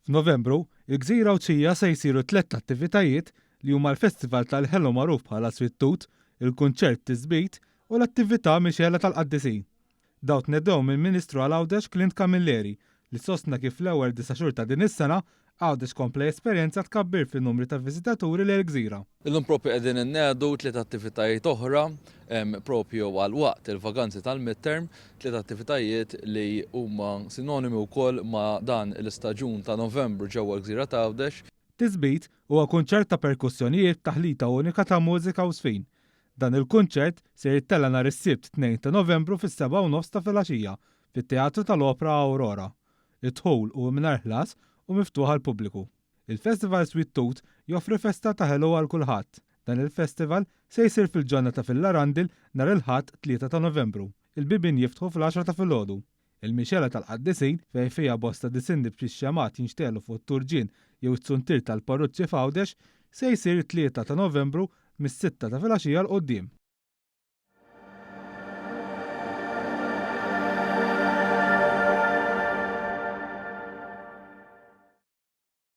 F'Novembru, il-Gżira u Ċija se jsiru 3 attivitajiet li huma l-Festival tal-Ħelu magħruf bħala Sweet Tooth, il-Kunċert Tiżbit u l-attività Mixela tal-Qaddisin. Daw tneddew mill-Ministru għal Għawdex Clint Camilleri li sostna kif l-ewwel 9 xhur ta' din is-sena Għawdex kompla esperjenza tkabbir fin-numri ta' viżitaturi lejn il-Gżira. Illum propju qegħdin innedu 3 attivitajiet oħra propju għal waqt il-vakanzi tal-midterm, 3 attivitajiet li huma sinonimi wkoll ma' dan l-istaġun ta' Novembru ġewwa l-Gżira ta' Għawdex. Tiżbit huwa kunċert ta' perkussjonijiet taħlita unika ta' mużika u sfin. Dan il-kunċert se jittella nhar is-Sibt 2 ta' Novembru fis-7:30 ta' filgħaxija fit-Teatru tal-Opera Aurora. Id-dħul huwa mingħajr ħlas u miftuħ għal pubbliku. Il-Festival Sweet Tooth joffri festa ta' ħelu għal kulħadd. Dan il-festival se jsir fil-ġurnata fil-Larandil nhar il-Ħadd 3 ta' Novembru. Il-bibien jiftħu fil-10 ta' filgħodu. Il-Mixela tal-Qaddisin fejn fiha bosta disinni b'xixxamat jinxtelu fuq it-turġien jew it-suntir tal-parruċċi f'Għawdex se jsir 3 ta' Novembru mis-6 ta' filgħaxija l qudiem.